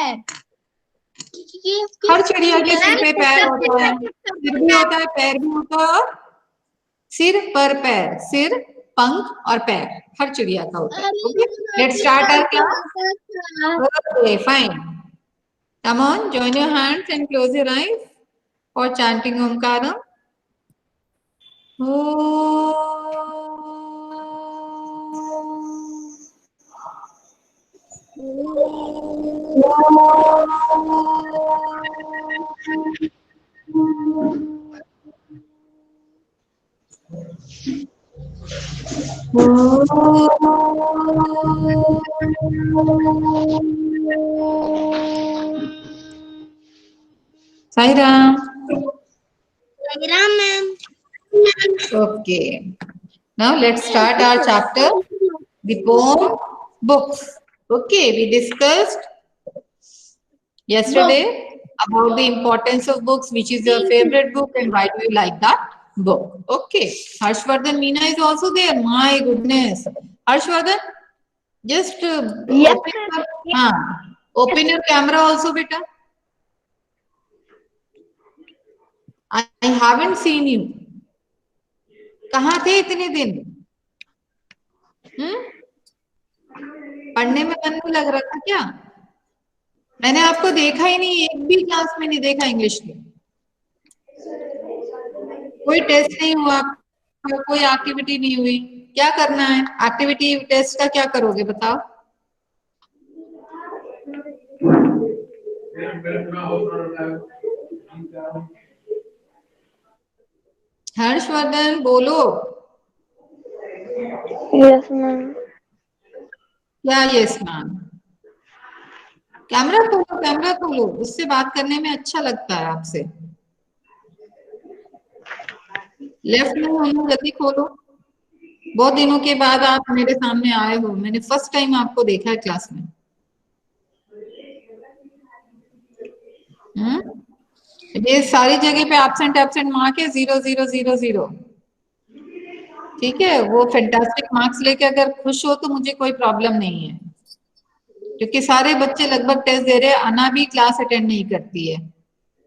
पैर। हर चिड़िया के सिर पे पैर होता है, सिर भी होता है, पैर भी होता है, और सिर पर पैर, सिर, पंख और पैर हर चिड़िया का होता है। Okay, let's start our class. Okay, fine. Come on, join your hands and close your eyes for chanting Omkaram. Sai Ram. Sai Ram, ma'am. Okay. Now let's start our chapter, the poem books. Okay, we discussed yesterday about the importance of books, which is your favorite book and why do you like that book. Okay, Harshvardhan Meena is also there. My goodness. Harshvardhan, just Yes, open your camera also, beta. I haven't seen you. कहाँ थे इतने दिन? पढ़ने में मन नहीं लग रहा था क्या? मैंने आपको देखा ही नहीं, एक भी क्लास में नहीं देखा इंग्लिश की। कोई टेस्ट नहीं हुआ, कोई एक्टिविटी नहीं हुई। क्या करना है? एक्टिविटी टेस्ट का क्या करोगे बताओ? हर्षवर्धन बोलो। Yes ma'am. क्या यस मैम? कैमरा खोलो, कैमरा खोलो, उससे बात करने में अच्छा लगता है आपसे। लेफ्ट में होना, जल्दी खोलो। बहुत दिनों के बाद आप मेरे सामने आए हो, मैंने फर्स्ट टाइम आपको देखा है क्लास में। ये सारी जगह पे एब्सेंट एब्सेंट मार्क है 0 0 0 0। ठीक है, वो फैंटास्टिक मार्क्स लेके अगर खुश हो तो मुझे कोई प्रॉब्लम नहीं है, क्योंकि सारे बच्चे लगभग टेस्ट दे रहे हैं। अना भी क्लास अटेंड नहीं करती है,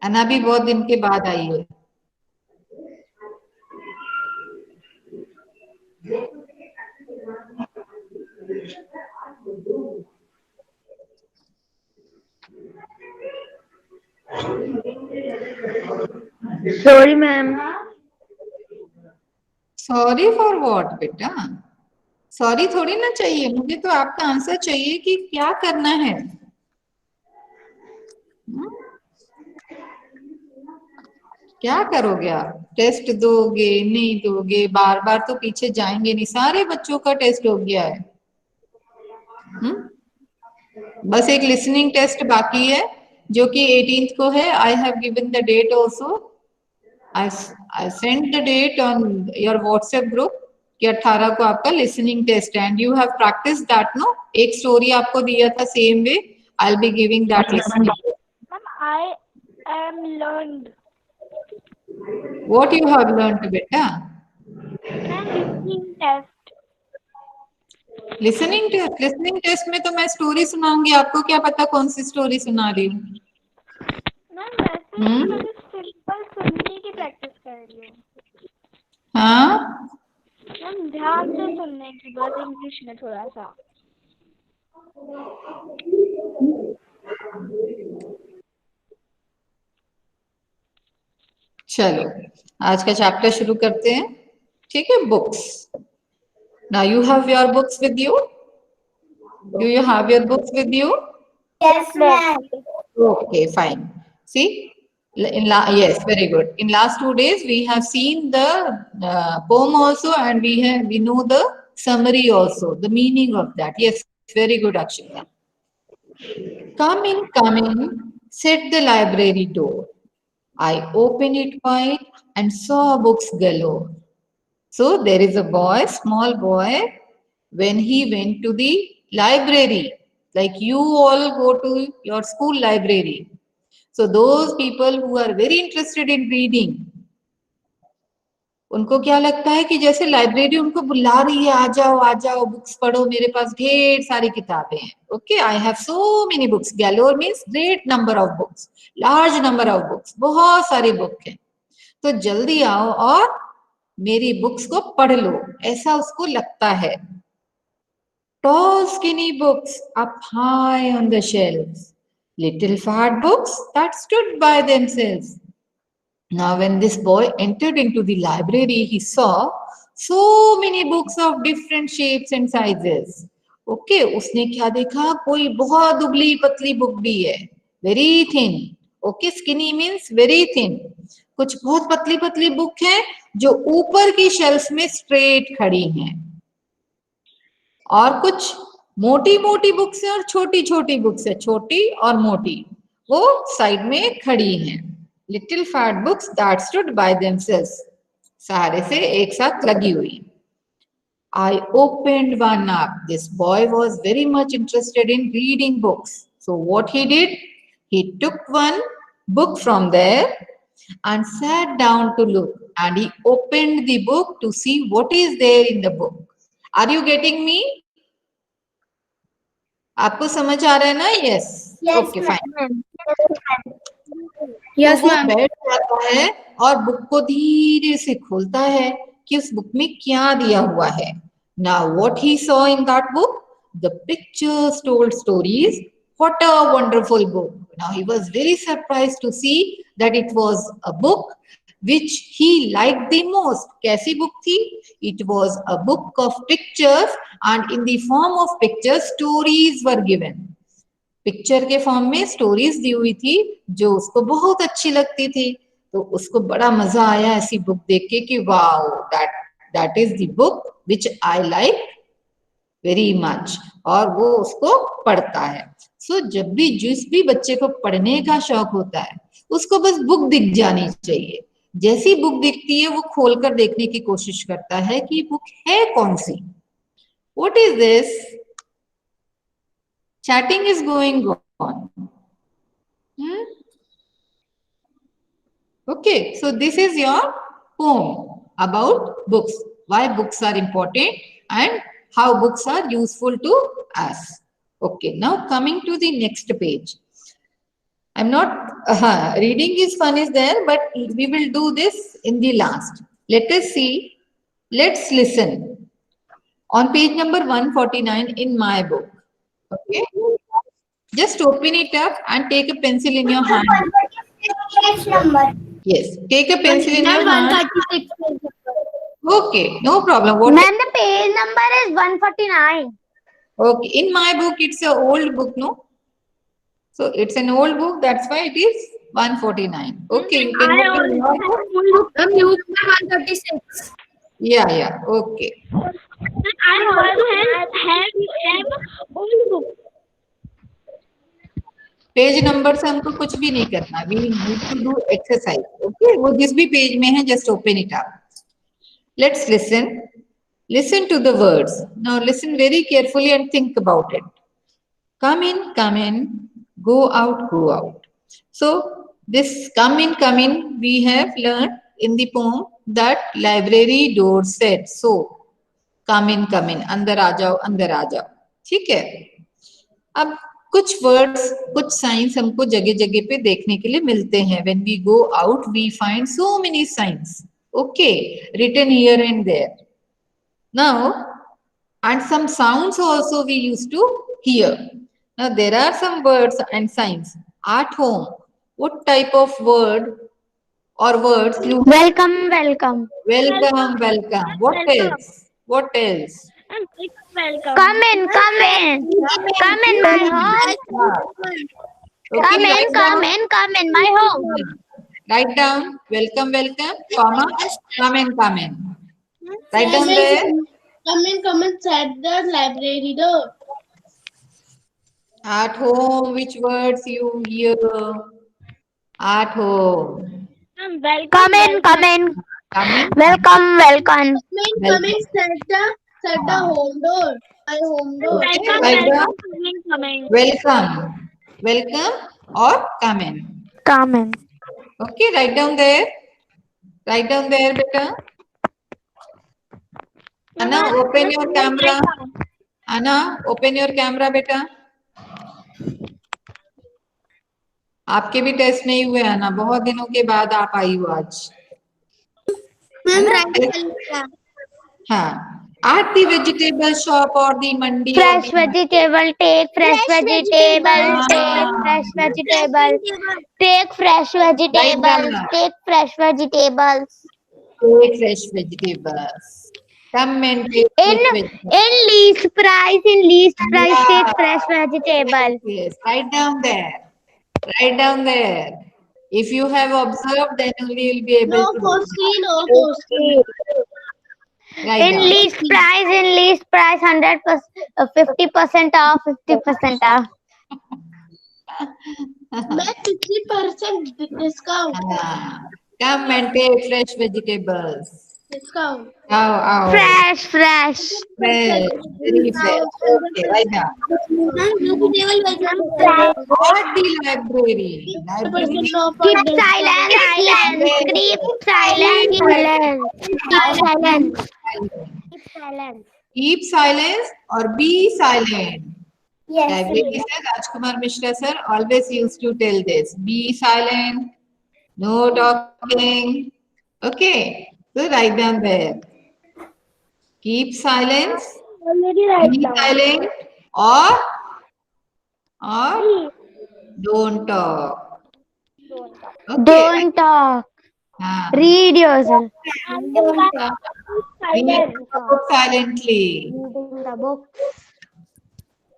अना भी बहुत दिन के बाद आई है। Sorry ma'am. Sorry for what बेटा? सॉरी थोड़ी ना चाहिए, मुझे तो आपका आंसर चाहिए कि क्या करना है। क्या करोगे आप? टेस्ट दोगे नहीं दोगे, बार बार तो पीछे जाएंगे नहीं, सारे बच्चों का टेस्ट हो गया है। बस एक लिसनिंग टेस्ट बाकी है जो कि 18th को है। I have given the date also, I send the date on your WhatsApp group कि 18 को आपका लिसनिंग टेस्ट है, and you have practice that no. एक स्टोरी आपको दिया था same way, I will be giving that listening. Ma'am I am learned. What you have learned बेटा? Listening test. Listening test में तो मैं स्टोरी सुनाऊंगी, आपको क्या पता कौन सी स्टोरी सुना रही हूँ। मैम वैसे सिंपल सुनने की प्रैक्टिस कर रही हूँ। हाँ मैम ध्यान से सुनने की, बस इंग्लिश में थोड़ा सा। चलो आज का चैप्टर शुरू करते हैं। ठीक है, books. Now you have your books with you? Do you have your books with you? Yes, ma'am. Okay, fine. See, yes, very good. In last 2 days, we have seen the poem also, and we know the summary also, the meaning of that. Yes, very good, Akshita. Come in, said the library door. I opened it wide and saw books galore. So there is a boy, small boy, when he went to the library, like you all go to your school library. So those people who are very interested in reading, उनको क्या लगता है कि जैसे library उनको बुला रही है, आ जाओ बुक्स पढ़ो, मेरे पास ढेर सारी किताबें हैं. Okay, I have so many books. Galore means great number of books, large number of books, बहुत सारी बुक है, तो जल्दी आओ और मेरी बुक्स को पढ़ लो, ऐसा उसको लगता है. Tall skinny books up high on the shelves, little fat books that stood by themselves. Now, when this boy entered into the library, he saw so many books of different shapes and sizes. Okay, उसने क्या देखा? कोई बहुत दुबली पतली book भी है, very thin. Okay, skinny means very thin. कुछ बहुत पतली पतली बुक है जो ऊपर की शेल्फ में स्ट्रेट खड़ी हैं, और कुछ मोटी मोटी बुक्स है और छोटी छोटी बुक्स है, छोटी और मोटी, वो साइड में खड़ी हैं. Little fat books that stood by themselves, सारे से एक साथ लगी हुई. I opened one up. This boy was very much interested in reading books. So what he did, he took one book from there and sat down to look, and he opened the book to see what is there in the book. Are you getting me? आपको समझ आ रहा है ना? Yes. Okay, fine. Yes, तो वो ma'am. बैठ जाता है और बुक को धीरे से खोलता है कि उस बुक में क्या दिया हुआ है. Now what he saw in that book, the pictures told stories. What a wonderful book. Now he was very surprised to see that it was a book which he liked the most. कैसी book थी? It was a book of pictures, and in the form of pictures stories were given. Picture के form में stories दी हुई थी जो उसको बहुत अच्छी लगती थी. तो उसको बड़ा मजा आया ऐसी बुक देख के कि wow, that is the book which I like very much, और वो उसको पढ़ता है. सो जब भी जिस भी बच्चे को पढ़ने का शौक होता है उसको बस बुक दिख जानी चाहिए. जैसी बुक दिखती है वो खोलकर देखने की कोशिश करता है कि बुक है कौन सी. What is this? Chatting is going on. Okay, so this is your poem about books, why books are important and how books are useful to us. Okay, now coming to the next page. I'm not, reading is fun is there, but we will do this in the last. Let us see, let's listen. On page number 149 in my book. Okay, just open it up and take a pencil in your hand. Yes, take a pencil in your hand. 136. Okay, no problem. What? Ma'am, the page number is 149. Okay, in my book it's an old book, no? So it's an old book, that's why it is 149. Okay, you can open your book. Ma'am, you have 136. Yeah, okay. I also have old book. Page number से हमको कुछ भी नहीं करना. We need to do exercise. Okay, वो जिस भी page में है just open it up. Let's listen to the words. Now listen very carefully and think about it. Come in, go out. So this come in we have learned in the poem that library door said so. come in, अंदर आ जाओ. ठीक है. अब कुछ words, कुछ science हमको जगह जगह पे देखने के लिए मिलते हैं. When we go out, we find so many signs. Okay, written here and there. Now, and some sounds also we used to hear. Now there are some words and signs. At home, what type of word or words you? Welcome. Welcome. What else? Welcome. Come in my home. Okay, Come in my home. Write down welcome, comma, come in. Write down there. Come inside the library door. At home, which words you hear? At home. Come in. Come in. Welcome. Come in, set the home door. My home door. Okay, write down welcome or come in. Come in. Okay, write down there, beta. Anna, open your camera. Anna, open your camera बेटा. आपके भी test नहीं हुए अन्ना, बहुत दिनों के बाद आप आई हो आज. हाँ. At the vegetable shop or the mandi or Fresh the vegetable, take fresh vegetable, take fresh vegetable, take fresh vegetables, take fresh vegetables. take fresh vegetables. Come and take fresh vegetables. In least price, take fresh vegetable. Yes, write down there. Write down there. If you have observed, then only you'll be able No to. question, no question. Write In down. least price, 100%, 50% off, 50% off. मैं 50% discount. Come and take fresh vegetables. Discount. Ow. Fresh. Fresh. Very fresh. Okay, right now. What the library? Library. Keep silence. Keep silence or be silent. Yes. Library sir, Rajkumar Mishra sir always used to tell this. Be silent. No talking. Okay. So write down there. Keep silence. Be silent or don't talk. Okay. Don't talk. Read yourself. Read the book silently. Reading the book.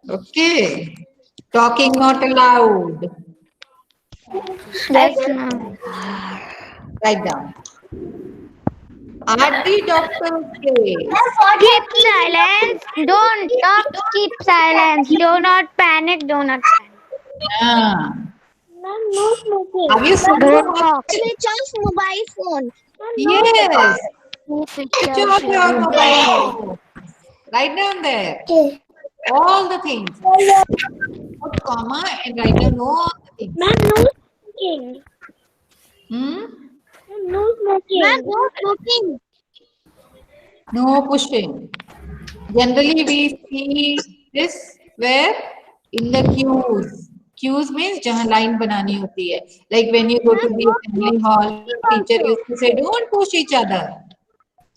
Okay. Talking not allowed. Yes, ma'am. Write down. At the doctor's place. Keep silence. Don't talk. Keep silence. Do not panic. Ah. Ma'am, no smoking. Have you seen Don't talk. Switch off mobile phone. Yes. Switch off your mobile phone. Write down there. All the things. Put comma and write down all the things. Ma'am, no smoking. No smoking. Ma'am, no smoking. No pushing. Generally, we see this where in the queues. Queues means जहाँ line बनानी होती है. Like when you go to the assembly hall, teacher used to say, "Don't push each other."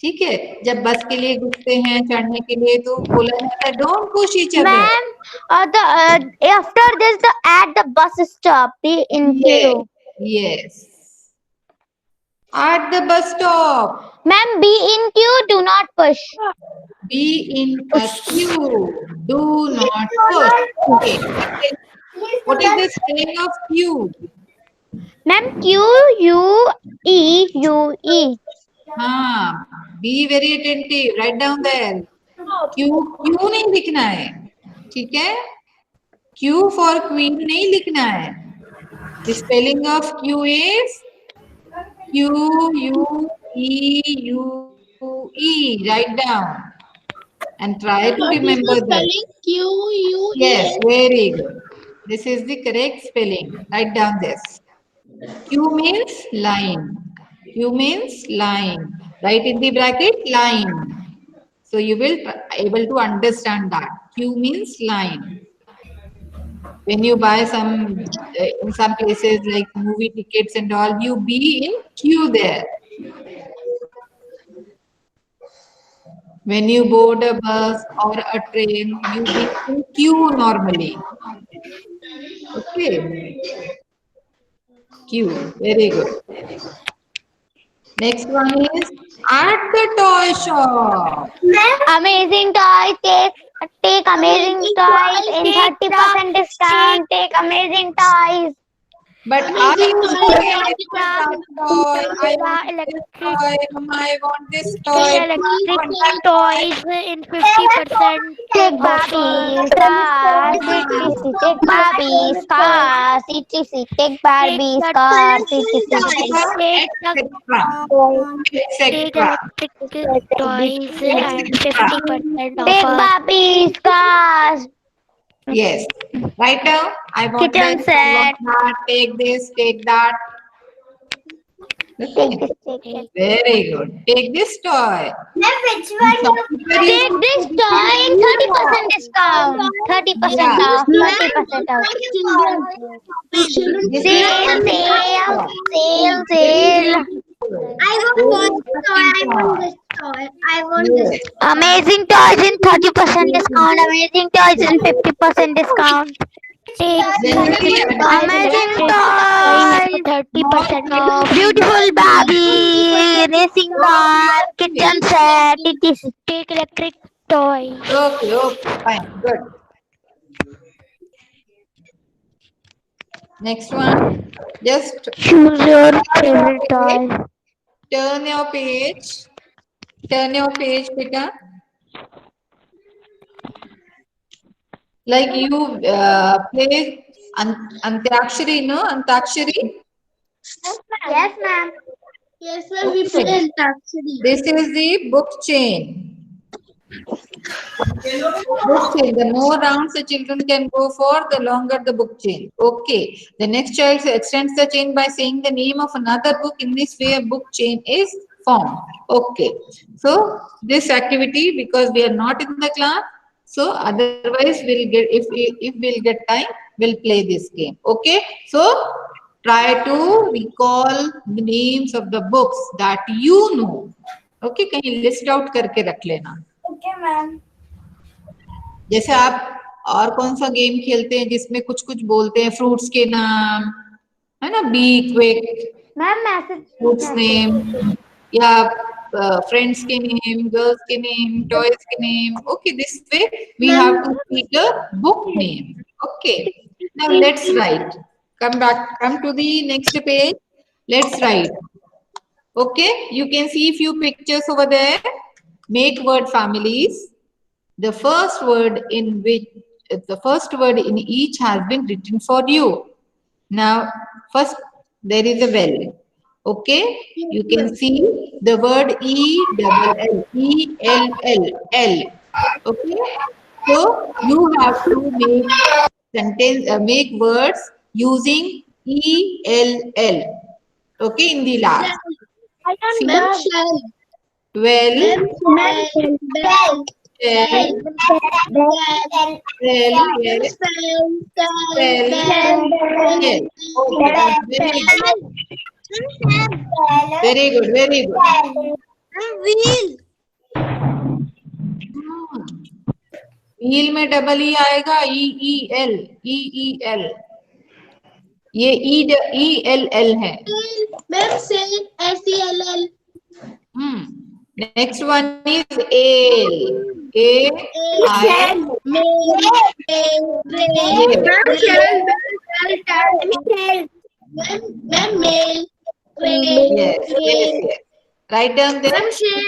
ठीक है. जब बस के लिए घुसते हैं चढ़ने के लिए तो बोला जाता है, "Don't push each other." Ma'am, after this, at the bus stop, be in queue. Yes. At the bus stop. Ma'am, be in queue. Do not push. Be in a queue. Do not push. Okay. What is the spelling of queue? Ma'am, Q-U-E-U-E. Be very attentive. Write down there. क्यों नहीं लिखना है, ठीक है. Q for queen नहीं लिखना है. The spelling of Q is Q-U-E-U-E. Write down and try to remember that. Q-U-E. Yes, very good. This is the correct spelling. Write down this. Q means line. Q means line. Write in the bracket line. So you will able to understand that. Q means line. When you buy some in some places like movie tickets and all, you be in queue there. When you board a bus or a train, you be in queue normally. Okay. Queue. Very good. Next one is at the toy shop. Amazing toy. Take amazing toys in 30% discount. Take amazing toys. But are you electric toy? I want this toy. Mama, I want this toy. Electric toys in 50%. Take Barbies, cars, etc. Take Barbies, cars, etc. Take Barbies, cars, etc. Take electric toys and 50% off. Take Barbies, cars. Yes. Right now, I want Kitchen this, set. I want that, take this, take that. Take this ticket. Very good. Take this toy. Which one? Take this toy in 30% discount. 30% Yeah. off. 30% off. This Sale, sale, sale, sale. I want this toy. I want this toy. I want this. Yes. Amazing toys in 30% discount. Amazing toys in 50% discount. Take Generally, amazing toys. 30% off. Beautiful Barbie, racing car, kitchen set. etc. Take electric toy. Okay, okay, fine, good. Next one, just Choose your favorite toy. turn your page. Turn your page, Pita. Like you play Antakshari, no? Antakshari. Yes, ma'am. Yes, ma'am. We play Antakshari. This is the book chain. Book chain. The more rounds the children can go for, the longer the book chain. Okay. The next child extends the chain by saying the name of another book. In this way, a book chain is formed. Okay. So this activity, because we are not in the class, so otherwise we'll get if we'll get time, we'll play this game. Okay. So try to recall the names of the books that you know. Okay. कहीं list out करके रख लेना. Okay, ma'am. जैसे आप और कौन सा game खेलते हैं जिसमें कुछ कुछ बोलते हैं फ्रूट्स के नाम, है ना, be quick, ma'am message fruits name, या फ्रेंड्स के नेम, गर्ल्स के नेम, टॉयज के name. Okay, this way we have to speak a book name. Okay, now let's write. Come to the next page. Let's write. Okay, you can see few pictures over there. Make word families. The first word in each has been written for you. Now, first there is a well. Okay, you can see the word E-double-L, E-L-L-L. Okay, so you have to make words using E-L-L. Okay, in the last. Ma'am, shell. Well, Bell. shell, Bell. well, yes, yes. Okay, very good, very good. Wheel. Wheel में double E आएगा, ई E L, ई E L. ये E L L है. Ma'am, sail. S-E-L-L. Next one is L, A I. Ma'am, mail. Yes, yes, yes. Write down there. Shell.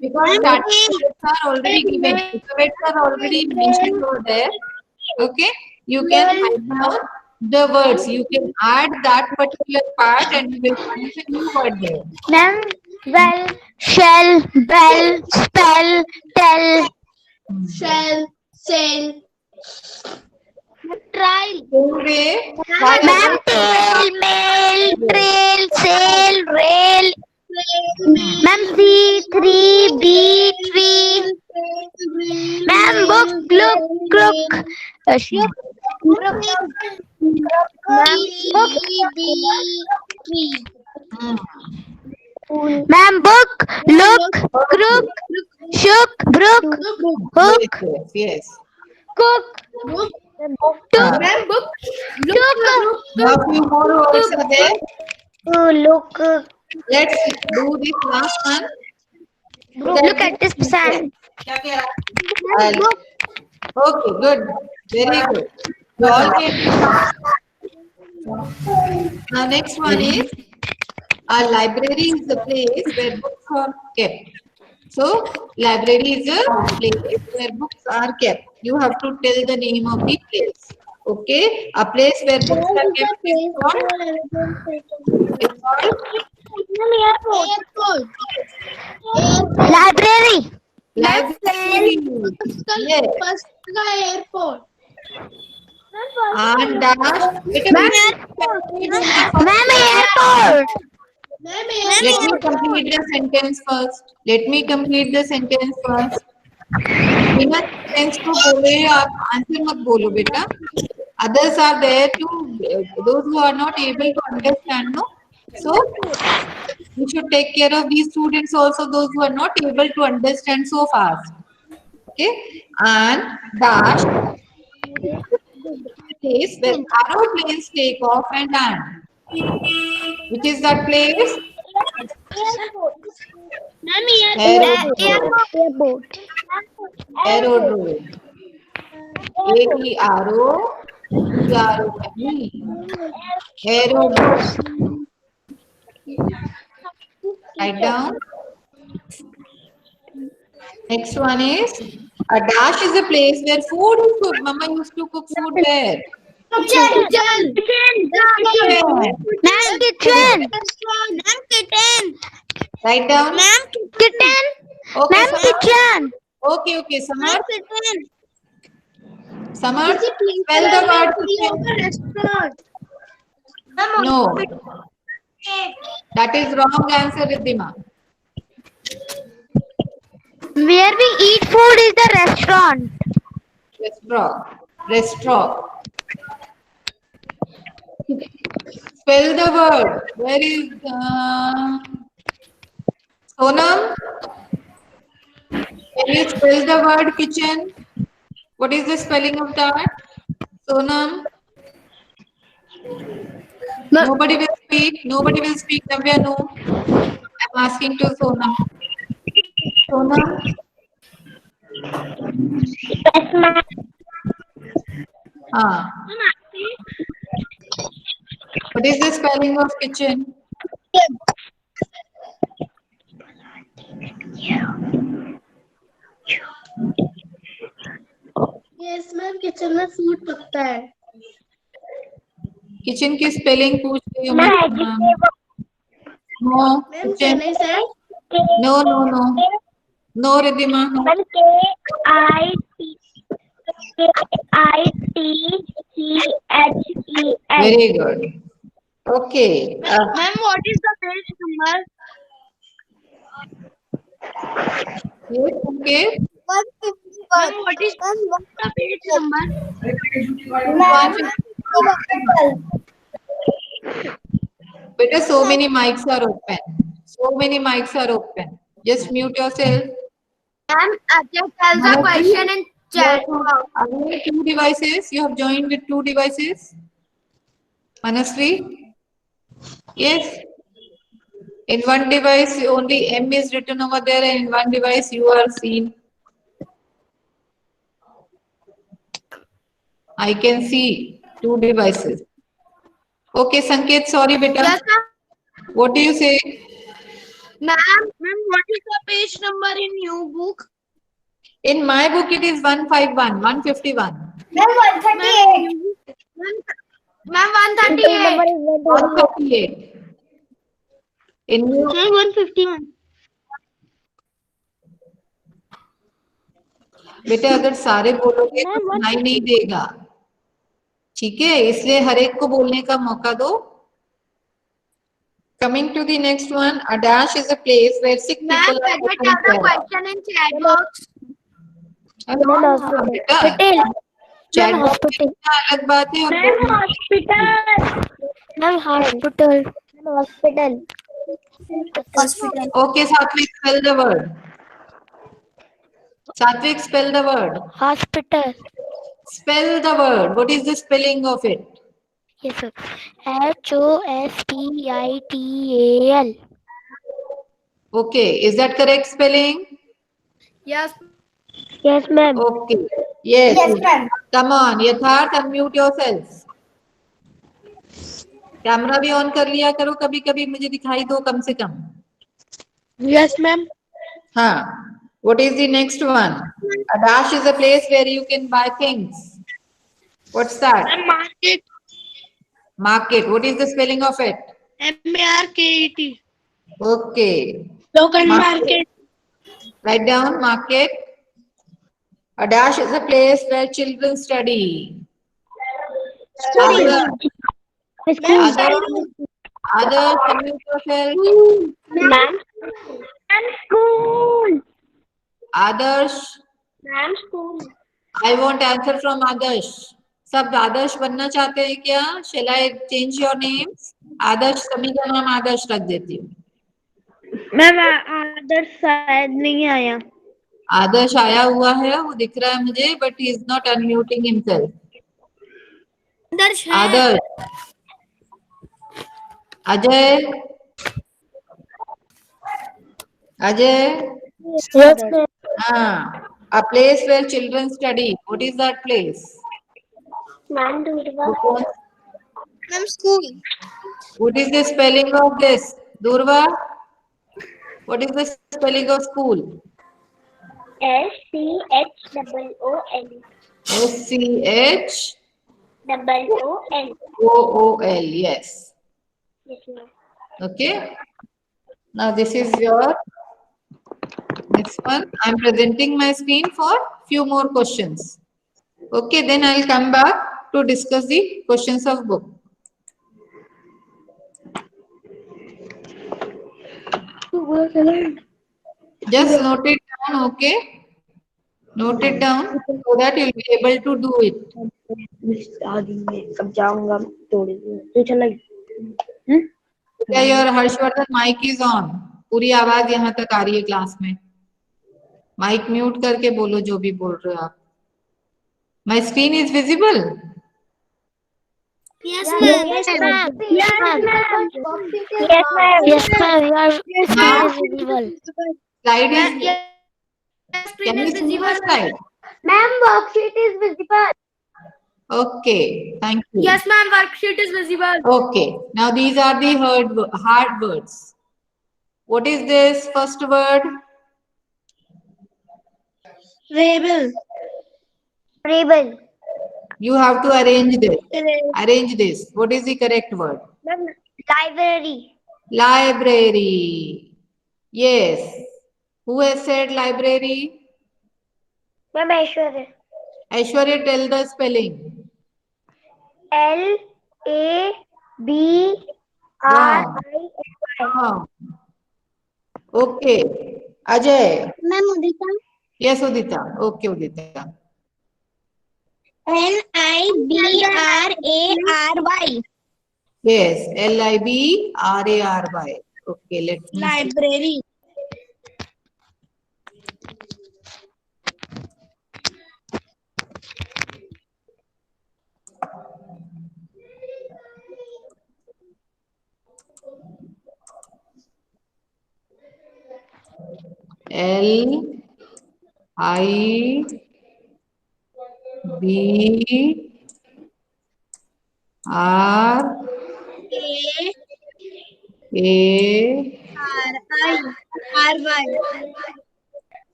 Because starting words are already given. Alphabets are already mentioned over there. Okay, you can write down the words. You can add that particular part and you will find a new word there. Ma'am well, shell, bell, spell, tell. Shell. Sail. Trial. Same way, Ma'am, tail, mail, trail, sail, rail. Ma'am, C3, B, tree. Ma'am, book, look, crook. Ma'am, book. Ma'am, book, look, crook, shook, brook, hook, yes, yes. cook, took, Ma'am, book. took, Now few more words are there. look, Let's do this last one. look at this sand. Okay, good. Very good. You all can. Now next one is, our library is the place where books are kept. So library is a place where books are kept. You have to tell the name of the place. Okay, a place where books are kept is called, Airport. Library. library. Yes. First airport. And Ma'am, airport. Let me complete the sentence first. Let me complete the sentence first. बिना sentence को बोले आप answer मत बोलो बेटा. Others are there to those who are not able to understand, no. So we should take care of these students also, those who are not able to understand so fast. Okay, and dash place where aeroplanes take off and land. Which is that place? Airboat. Aerodrome. A-E-R-O-D-R-O-M-E. Aerodrome. Write down. Next one is a dash is a place where food is cooked. Mama used to cook food there. Kitchen. Ma'am, kitchen. Write down. Ma'am, kitchen. Okay, Ma'am, Samar. kitchen. Okay, Samar. Samar, spell the word kitchen. No. That is wrong answer, Riddhima. Where we eat food is the restaurant. Restaurant. Spell the word. Where is Sonam? Can you spell the word kitchen? What is the spelling of that? Sonam? Nobody will speak. Nobody will speak. Navya, no. I'm asking to Sonam. Sonam? What is the spelling of kitchen? Yes ma'am kitchen में food पकता है. Kitchen की spelling पूछ रही हूँ मैं. No ma'am kitchen. Can I say No, Riddhima, no. K-I-T-C-H-E-N. Very good. Okay. Ma'am what is the page number? Yes, okay. Ma'am what is the page number? Better, so many mics are open. Just mute yourself. Ma'am, just tell the question in chat box. Are there 2 devices? You have joined with 2 devices? Manasvi? Yes. In one device, only M is written over there, and in one device, you are seen. I can see 2 devices. Okay, Sanket, sorry, beta. Yes, ma'am. What do you say? Ma'am, what is the page number in your book? In my book, it is 151, 151. Ma'am, 138. Ma'am, 138. 138. In your 151. बेटा अगर सारे बोलोगे तो सुनाई नहीं देगा. ठीक है, इसलिए हर एक को बोलने का मौका दो. Coming to the next one, a dash is a place where sick people are Ma'am, taken tell the care of. question in chat box. बेटा chat box में अलग बात है और Hospital. Okay, Satvik, spell the word. Satvik, spell the word. Hospital. Spell the word. What is the spelling of it? Yes, sir. Hospital. Okay, is that correct spelling? Yes. Yes, ma'am. Okay. Yes. Yes, ma'am. Come on, Yatharth, unmute yourself. Camera भी on कर लिया करो, कभी कभी मुझे दिखाई दो कम से कम. Yes ma'am. हाँ. What is the next one? A dash is a place where you can buy things. What's that? Market. Market. What is the spelling of it? M-A-R-K-E-T. Okay. Local market. Write down market. A dash is a place where children study. Others, unmute yourself. Ma'am. School. Others, Ma'am, school. I want answer from Adarsh. सब आदर्श बनना चाहते हैं क्या? Shall I change your names? आदर्श, सभी का नाम आदर्श रख देती हूँ. मैम आदर्श शायद नहीं आया. आदर्श आया हुआ है, वो दिख रहा है मुझे, but he is not unmuting himself. Adarsh, Ajay, Ajay, Yes, ma'am. a place where children study. What is that place? Ma'am, Durva. Ma'am, school. What is the spelling of this? Durva? What is the spelling of school? SCHOOL. SCHOOL. Yes. Yes, ma'am. Okay. Now this is your next one. I'm presenting my screen for few more questions. Okay, then I'll come back to discuss the questions of book. Just note it down, okay? Note it down so that you'll be able to do it. अब जाऊंगा थोड़ी देर चला. Yeah, your Harshvardhan mic is on. पूरी आवाज यहाँ तक आ रही है क्लास में. माइक म्यूट करके बोलो जो भी बोल रहे हो आप. My screen is visible. Yes, ma'am. Yes, ma'am. Yes, ma'am. Yes, ma'am. Yes, ma'am. Your screen is visible. Slide is. Yes, Can you see my slide? Ma'am, worksheet is visible. Okay, thank you. Yes, ma'am. Worksheet is visible. Okay, now these are the hard words. What is this first word? Rebel. Rebel. You have to arrange this. Arrange this. What is the correct word? Library. Library. Yes. Who has said library? Ma'am, Aishwarya. Aishwarya, tell the spelling. LABRI. Wrong. Okay. Ajay. Ma'am, Udita. Yes, Udita. Okay, Udita. LIBRARY. Yes, LIBRARY. Okay, let me see. Library.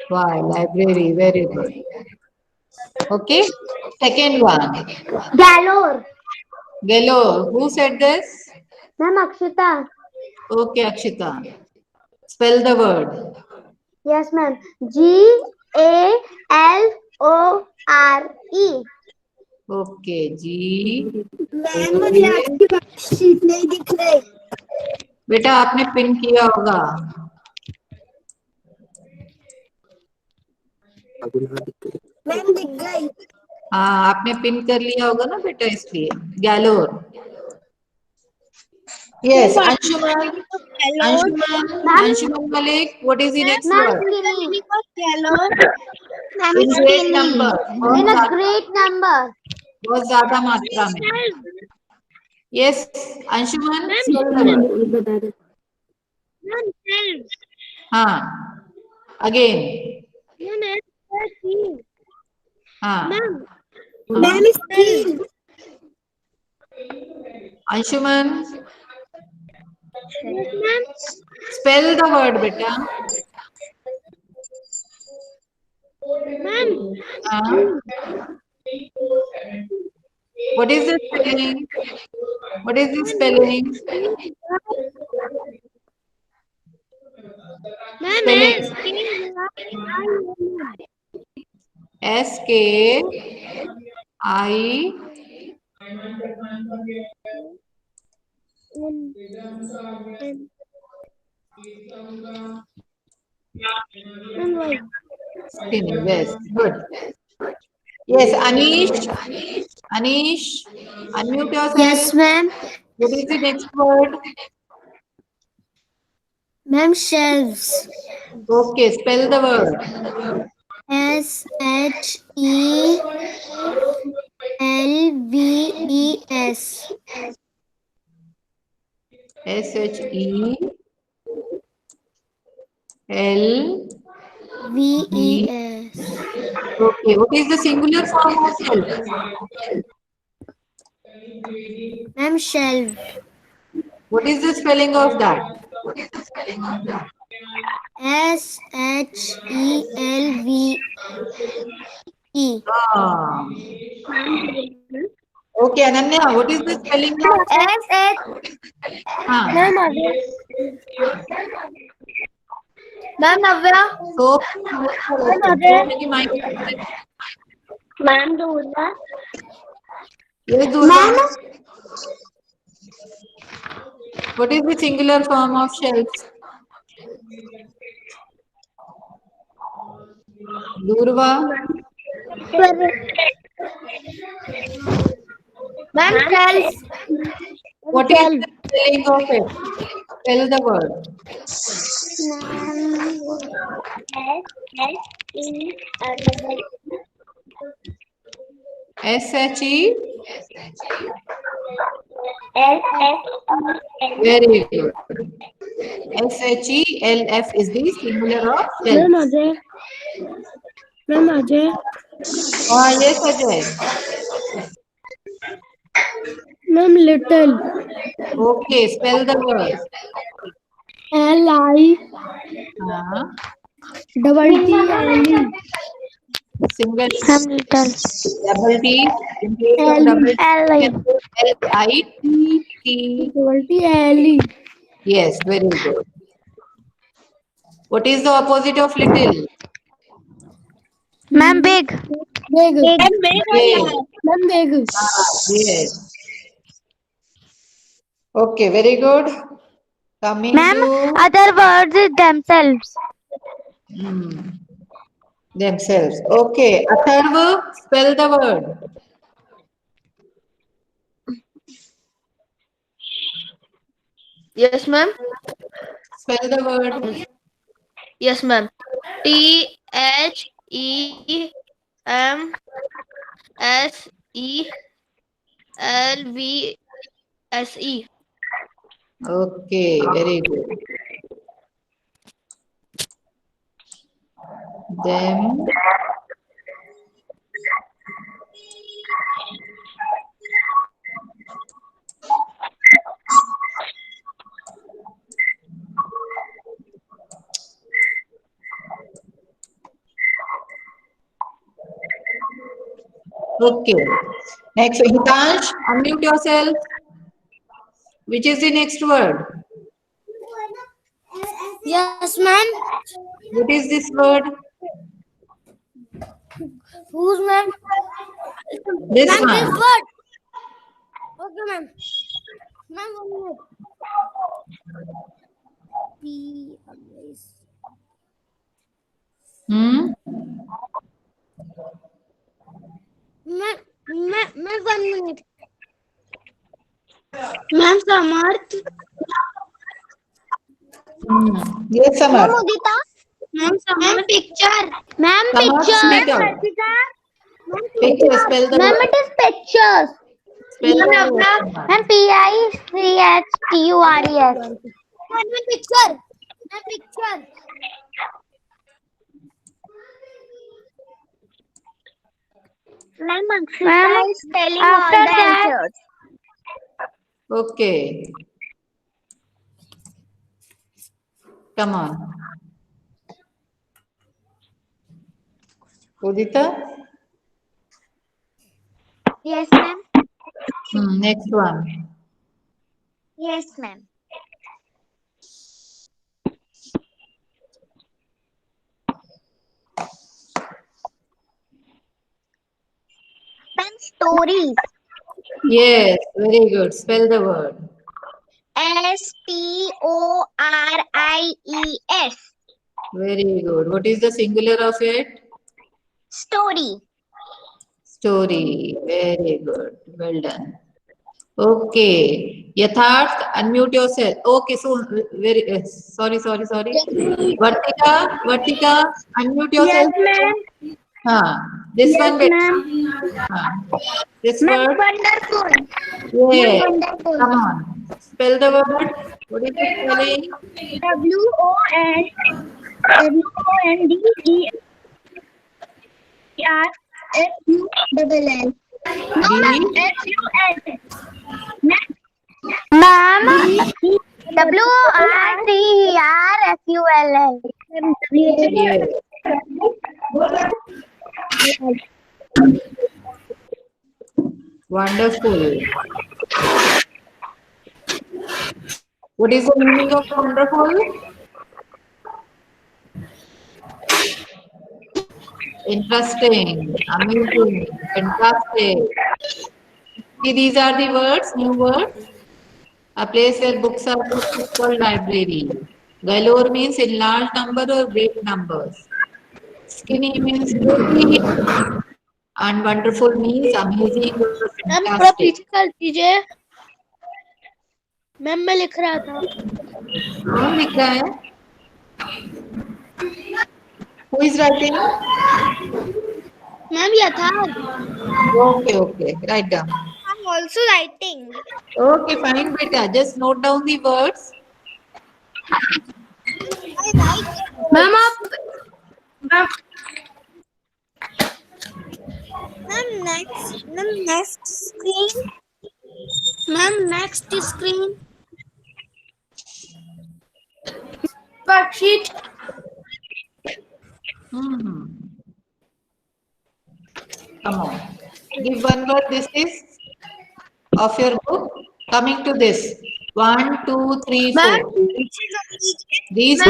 Why? Library. Very good. Okay. Second one. Galore. Galore. Who said this? Ma'am, Akshita. Okay, Akshita. Spell the word. Yes, ma'am. GALORE. Okay. G. Ma'am मुझे आपकी worksheet नहीं दिख रही. बेटा आपने pin किया होगा. Ma'am दिख गई. हाँ, आपने पिन कर लिया होगा ना बेटा, इसलिए. Galore. Yes, Anshuman. Anshuman Malik. What is the next word? In great number. In a great number. बहुत ज्यादा मात्रा में. Yes, Anshuman. हाँ. Again. हाँ. Ma'am skill. Anshuman. Spell the word, beta. What is the spelling? What is the spelling? Spelling. SKILL. Spinning. Yes, good. Yes, Anish. Anish, unmute yourself. Yes, ma'am. What is the next word? Ma'am, shelves. Okay, spell the word. SHELVES. SHEL. VES. Okay, what is the singular form of shelf? Ma'am, shelf. What is the spelling of that? SHELVE. Ah. Okay, Ananya, what is the spelling of that? Ah. Ma'am, Navya. So, so many mic. Ma'am, Durga. Yes, Durga. What is the singular form of shelves? Durva. Ma'am, shelf. What is the spelling of it? Spell the word. SHE. Very good. SHELF is the singular of shelf. Ma'am, Ajay. Yes, Ajay. Ma'am, little. Okay, spell the word. LI. Double T L E. Single Ma'am, little. double T. In case of L double T, L LITT. Double T L E. Yes, very good. What is the opposite of little? Ma'am, big. Big. Big. Ma'am, big. Yes. Okay, very good. Coming Ma'am, to other words is themselves. themselves. Okay, Atharva, spell the word. Yes, ma'am. Spell the word. Yes, ma'am. THEMSELVSE. Okay, very good. Them. Okay. Next, Hitansh, unmute yourself. Which is the next word? Yes, ma'am. What is this word? Who's ma'am? This Ma'am, this one. word. Okay, ma'am. Ma'am, 1 minute. P. Hmm? Ma'am, 1 minute. Ma'am, Samarth. Yes, Samar. Ma'am, Samarth. Picture. Ma'am, Samar, speak pictures. out. Picture, spell the Ma'am, word. it is pictures. Spell the word, Samar. Ma'am, PICHTURES. Ma'am, picture. Ma'am, picture. Ma'am, Ma'am, is telling all after the that, answers. Okay. Come on. Udita? Yes, ma'am. Next one. Yes, ma'am. Ma'am, stories. Yes, very good. Spell the word. STORIES. Very good. What is the singular of it? Story. Story. Very good. Well done. Okay. Yatharth, unmute yourself. Okay, so very sorry. Vartika, unmute yourself. This Yes, one better. ma'am. This Ma'am, word. wonderful. Yeah. Wonderful. Come on. Spell the word. What is the spelling? WONDERFUL. No, D. ma'am. Ma'am, WORTERFULL. Yeah. Wonderful. What is the meaning of wonderful? Interesting, amazing, fantastic. See, these are the words, new words. A place where books are kept is called library. Galore means in large number or great numbers. Skinny means pretty, and wonderful means amazing or ma'am थोड़ा fantastic. पीछे कर दीजिए। Ma'am मैं लिख रहा था। कौन लिख रहा है? Who is writing? मैम यथार्थ। Okay, write down. I'm also writing. Okay, fine, beta. Just note down the words. Ma'am आप Ma'am, next screen. Ma'am next screen worksheet. Come on. Give one word. This is of your book. Coming to this. 1, 2, 3, 4. These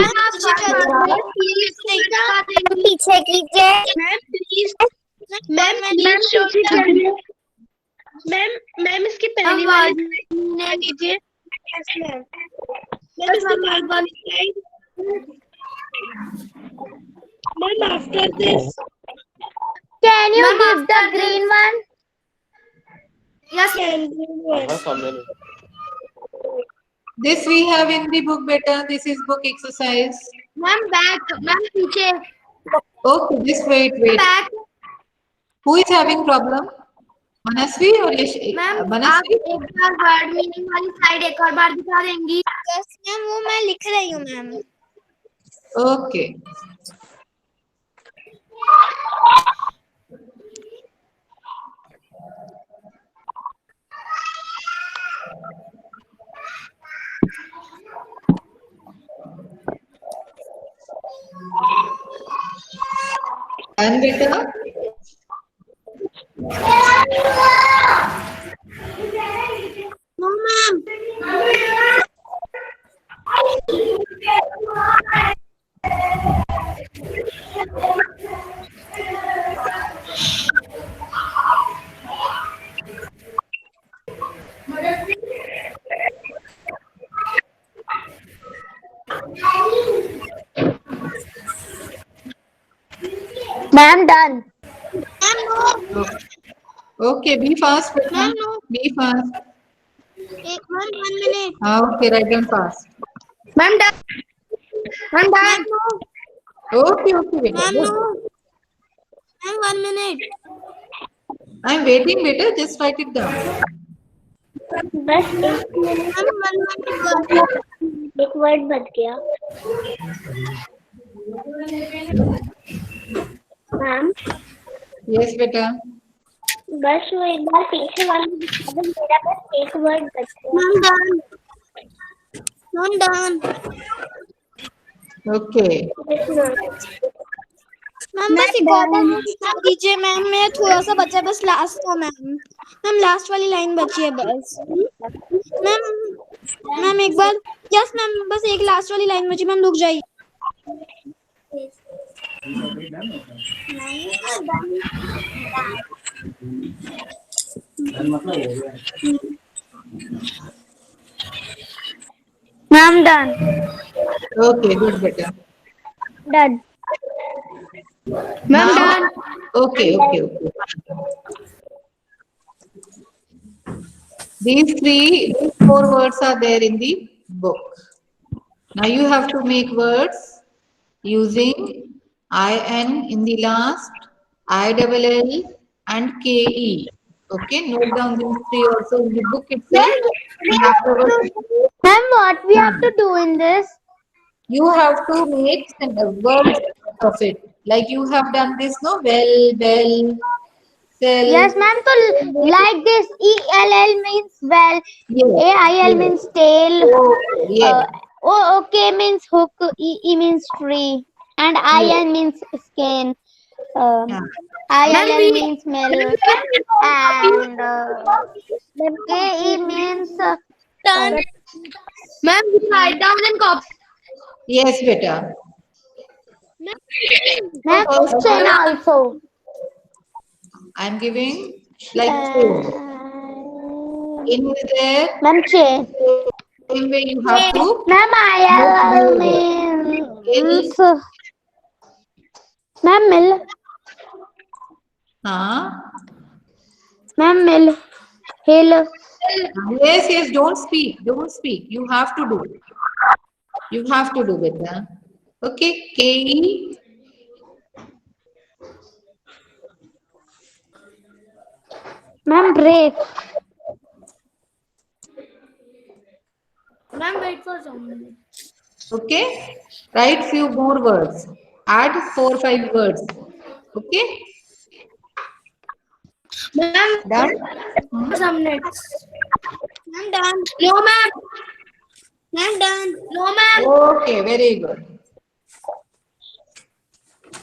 पीछे कीजिए। Ma'am please ma'am इसकी पहली वाली दीजिए। Ma'am after this Can you give the green one? Yes This we have in the book, beta. This is book exercise. Ma'am back ma'am पीछे Okay, just wait. Back. Who is having problem? Manasvi or ma'am आप Manasvi? एक बार word meaning वाली side एक और बार दिखा देंगी। Yes, ma'am वो मैं लिख रही हूँ ma'am. Okay. And beta? No ma'am Ma'am, done. Okay, be fast, beta. Ma'am no Be fast. एक one minute Okay, write down fast. Ma'am done ma'am done Okay, beta. Ma'am Good. No ma'am 1 minute I'm waiting, beta. Just write it down. बस एक word बच गया ma'am. Yes, beta. बस वो एक बार पीछे वाली दिखा दो, मेरा बस एक वर्ड बच गया। Ma'am done Okay. मैम बस एक और बार दिखा दीजिए मैम। मैं थोड़ा सा बचा बस लास्ट था मैम लास्ट वाली लाइन बची है बस। मैम एक बार यस मैम बस एक लास्ट वाली लाइन बची मैम रुक जाइए। Ma'am, done. Okay, good, beta. Done. Ma'am, done. Okay. These four words are there in the book. Now you have to make words using IN in the last, ILL and KE. Okay, note down these three also in the book itself. And afterwards, Ma'am, what we have to do in this? you have to make words of it. Like you have done this, no? Well, bell, cell. Yes, ma'am. So like this, ELL means well, Yes. AIL means tail, Oh, yes. OK means hook, EE means tree, and IN means skin. Yeah. ILL means milk, and KE means Done. Ma'am, you write down in copy. Yes, beta. ma'am, chin also. I'm giving like in there. Ma'am, chin. Same way you have to. Ma'am, ILL means ma'am, mill. Ma'am, mill. Hill. Yes. Don't speak. You have to do. You have to do beta. Okay. KE. Ma'am, break. Ma'am, wait for some minutes. Okay. Write few more words. Add 4 or 5 words. Okay. Ma'am, Done. some minutes. I'm done. No, ma'am. I'm done. No, ma'am. Okay. Very good.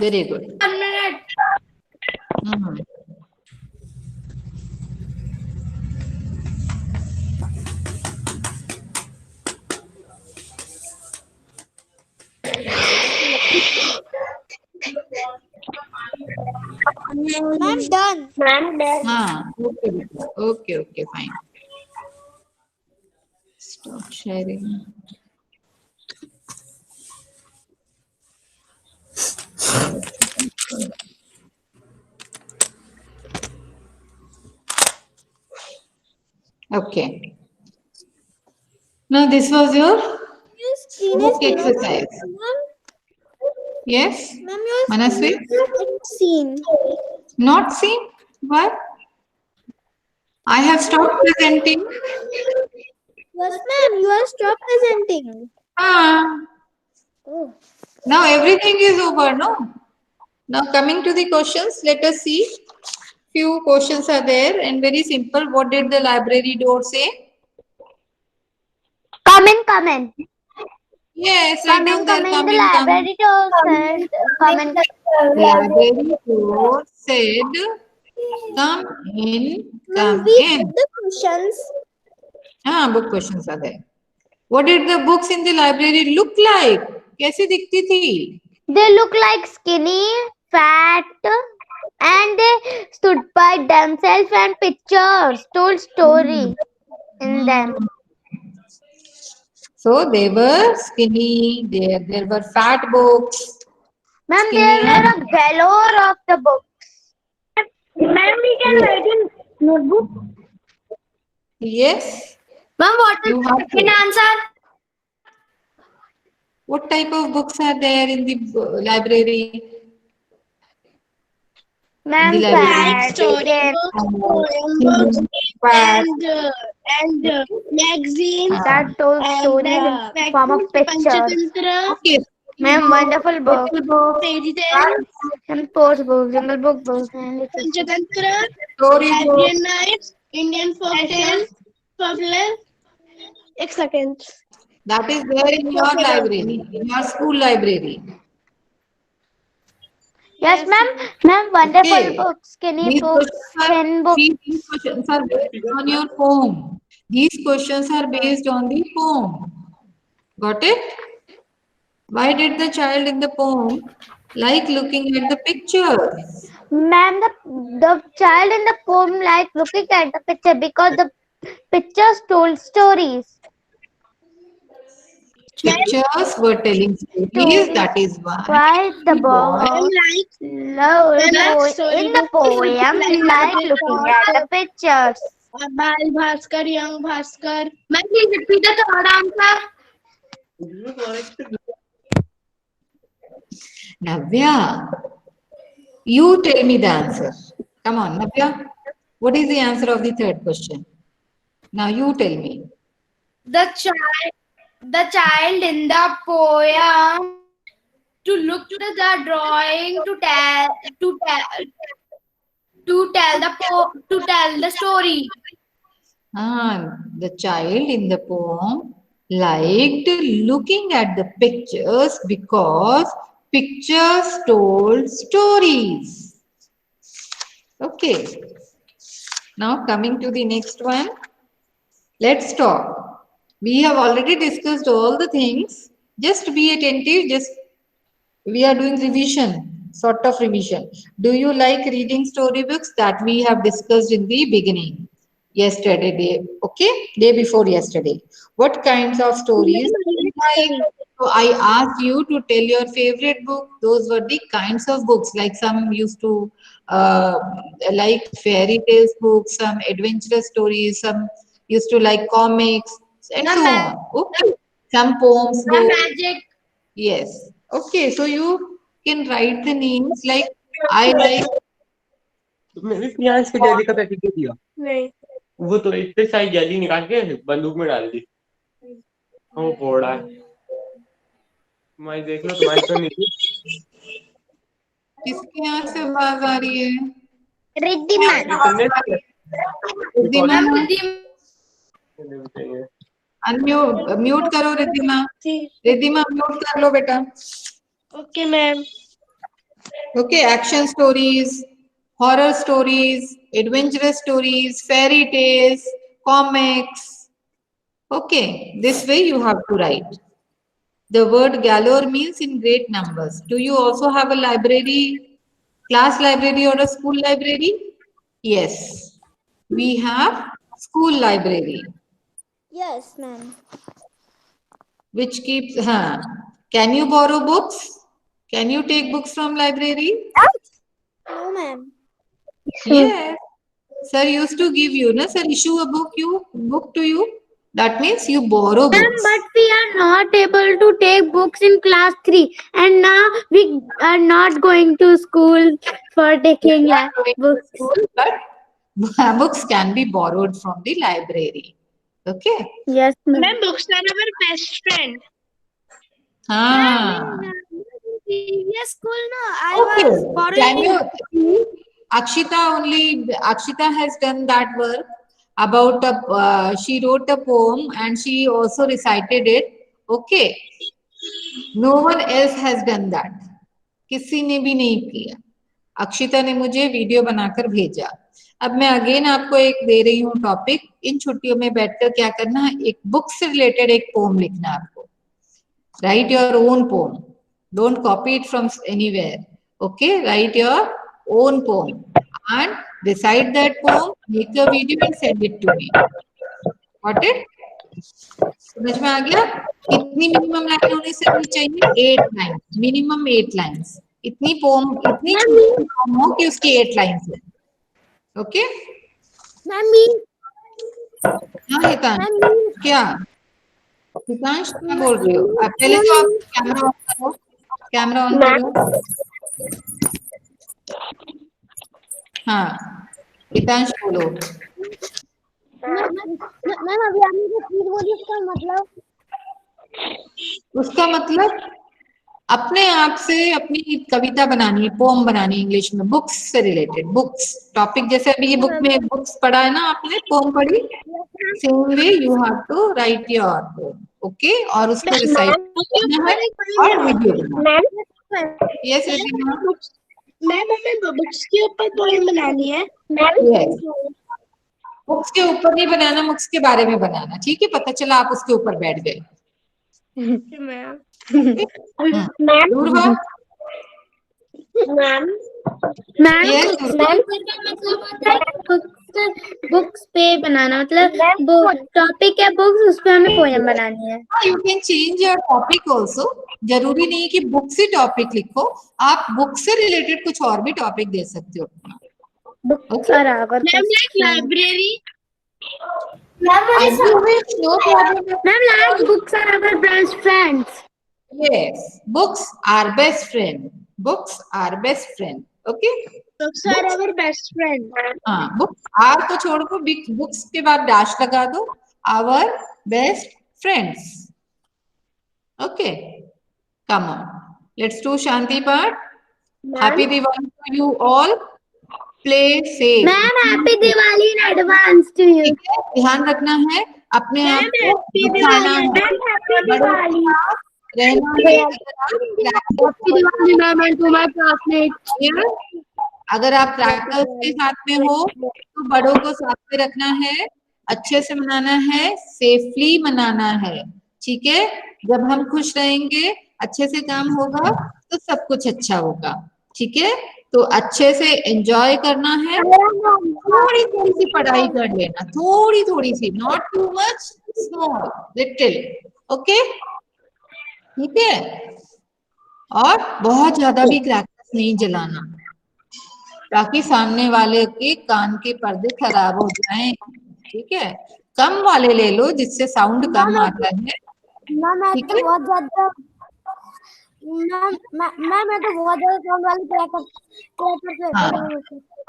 Very good. 1 minute. Mhm. I'm done. Ma'am, done. Okay, fine. Stop sharing. Okay. Now this was your book exercise. Yes? Ma'am, your Manasvi? scene. Not seen? Why? I have stopped presenting. Yes, ma'am, you are stop presenting. Now everything is over, no? Now coming to the questions, let us see. Few questions are there and very simple. What did the library door say? Come in. Yes, Come write in. down there. The library door said, come in. Library door said, come in. The questions. Book questions are there. What did the books in the library look like? कैसी दिखती थी? They look like skinny, fat, and they stood by themselves and pictures told story in them. So they were skinny. There were fat books. Ma'am, Skinny there were and- a galore of the books. Ma'am, we can write in notebook. Yes. Ma'am, what is You the have second to. answer? What type of books are there in the library? Ma'am, library. fat, chicken, Fat. And magazines. that told story in form of pictures. Okay. Ma'am, wonderful book. Fairy tales. And sports books, jungle book books, and Panchatantra. Story book. Arabian Nights. Indian folktales. Popular. Seconds. That is there in your library, in your school library. yes, ma'am. Ma'am, wonderful Okay. books, skinny These books, thin books. these questions are based on your poem. These questions are based on the poem. Got it? Why did the child in the poem like looking at the picture? Ma'am, the child in the poem liked looking at the picture because the pictures told stories. Pictures were telling stories. That is why Why the he boy was loved in the poem liked looking at the pictures. Bal Bhaskar, Young Bhaskar. Ma'am, please repeat the third answer. Navya. You tell me the answer. Come on, Navya. What is the answer of the third question? Now you tell me. The child in the poem to look to the drawing to tell the story. The child in the poem liked looking at the pictures because pictures told stories. Okay. Now coming to the next one. Let's talk. We have already discussed all the things. Just be attentive. We are doing revision, sort of revision. Do you like reading storybooks that we have discussed in the beginning? Yesterday, okay? Day before yesterday. What kinds of stories do you like? So I asked you to tell your favorite book. Those were the kinds of books. Like some used to like fairy tales books, some adventurous stories, some used to like comics, and so on. Okay. Some poems books. Magic. Yes. Okay. So you can write the names like I like. मैंने प्रियांश को jelly का packet दिया नहीं वो तो इतने सारी jelly निकाल के बंदूक में डाल दी वो फोड़ा है मैं देख लो तुम्हारी तो नहीं थी किसके यहाँ से आवाज आ रही है? Riddhima. रिद्धिमा चाहिए म्यूट करो रिद्धिमा म्यूट कर लो बेटा. Okay ma'am Okay, action stories, horror stories, adventurous stories, fairy tales, comics. Okay, this way you have to write. The word galore means in great numbers. Do you also have a library, class library or a school library? Yes, we have school library. Yes, ma'am. Which keeps, can you borrow books? Can you take books from library? No, ma'am. Yes. Sir used to give you, na? Sir issue a book to you. That means you borrow books. But we are not able to take books in class 3 and now we are not going to school for taking books. But books can be borrowed from the library. Okay. Yes, ma'am. Ma'am, books are our best friend. Previous school, no, Okay. Can you? Akshita has done that work about she wrote a poem and she also recited it. Okay. No one else has done that. किसी ने भी नहीं किया. अक्षिता ने मुझे video बनाकर भेजा. अब मैं अगेन आपको एक दे रही हूँ टॉपिक. इन छुट्टियों में बैठकर क्या करना है, एक बुक से रिलेटेड एक पोम लिखना है आपको. Write your own poem. Don't copy it from anywhere. Okay, write your own poem and recite that poem, make a video and send it to me. Got it? समझ में आ गया? कितनी minimum line होनी चाहिए? 8 line. Minimum 8 lines. इतनी pome, इतनी छोटी pome हो कि उसकी 8 लाइन्स है. ओके? हाँ हितांश, क्या? हितांश क्या बोल रहे हो? पहले तो आप कैमरा ऑन करो. कैमरा ऑन करो. हाँ, हितांश बोलो. मैम अभी आपने जो चीज बोली उसका मतलब अपने आप से अपनी कविता बनानी है, पोम बनानी है इंग्लिश में, बुक्स से रिलेटेड. बुक्स टॉपिक जैसे अभी ये बुक में बुक्स पढ़ा है ना आपने, पोम पढ़ी, same way you have to write your poem. Okay, और उसको रिसाइट करना है और वीडियो बनाना. यस रिद्धिमा. मैम हमें बुक्स के ऊपर पोएम बनानी है. बुक्स के ऊपर नहीं बनाना, बुक्स के बारे में बनाना. ठीक है, पता चला आप उसके ऊपर बैठ गए. मैम मैम मैम Yes, मतलब होता है बुक्स पे बनाना, मतलब टॉपिक है बुक्स, उस पे हमें पोएम बनानी है। you can change your topic also. जरूरी नहीं कि बुक से टॉपिक लिखो, आप बुक से रिलेटेड कुछ और भी टॉपिक दे सकते हो। बुक्स और our library. As you wish, no problem. Ma'am like books are our best friends. Yes, books are best friend. Books are best friend. Okay? Books are our best friend. हाँ, books are को छोड़ को books के बाद dash लगा दो, our best friends. Okay, come on, let's do शांति पाठ। Happy Diwali to you all, play safe. Ma'am happy Diwali in advance to you. ध्यान रखना है, अपने आप को बचाना है, रहना है। अगर आप क्रैकर्स के साथ में हो तो बड़ों को साथ में रखना है, अच्छे से मनाना है, सेफली मनाना है, ठीक है। जब हम खुश रहेंगे, अच्छे से काम होगा तो सब कुछ अच्छा होगा, ठीक है। तो अच्छे से एंजॉय करना है, थोड़ी थोड़ी सी पढ़ाई कर लेना, थोड़ी थोड़ी सी, not too much, small, little, okay, ठीक है। और बहुत ज्यादा भी क्रैकर्स नहीं जलाना, ताकि सामने वाले के कान के पर्दे खराब हो जाएं, ठीक है। कम वाले ले लो जिससे साउंड कम आता है, ठीक है। बहुत ज्यादा मैं तो बहुत ज्यादा साउंड वाले क्रैकर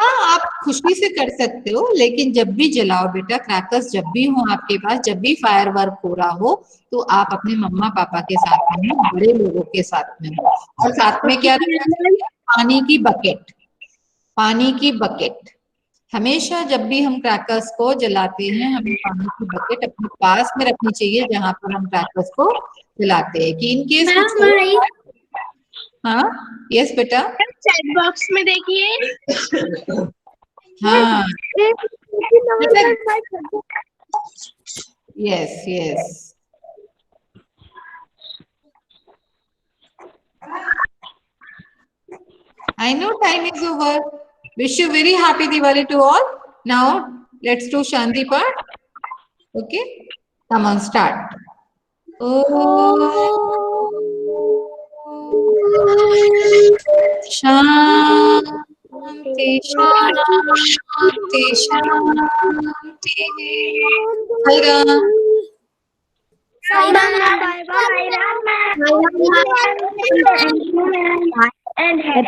हाँ, आप खुशी से कर सकते हो, लेकिन जब भी जलाओ बेटा क्रैकर्स, जब भी हो आपके पास, जब भी फायर वर्क हो रहा हो, तो आप अपने मम्मा पापा के साथ में, बड़े लोगों के साथ में हो। और साथ में क्या रखना चाहिए? पानी की बकेट, पानी की बकेट। हमेशा जब भी हम क्रैकर्स को जलाते हैं, हमें पानी की बकेट अपने पास में रखनी चाहिए जहां पर हम क्रैकर्स को जलाते हैं, कि इन केस कुछ। हाँ, यस बेटा। चैट बॉक्स में देखिए। हाँ, yes yes. I know time is over. Wish you very happy Diwali to all. Now let's do Shanti part. Okay, come on, start. Shanti Shanti Shanti. Bye. Bye bye.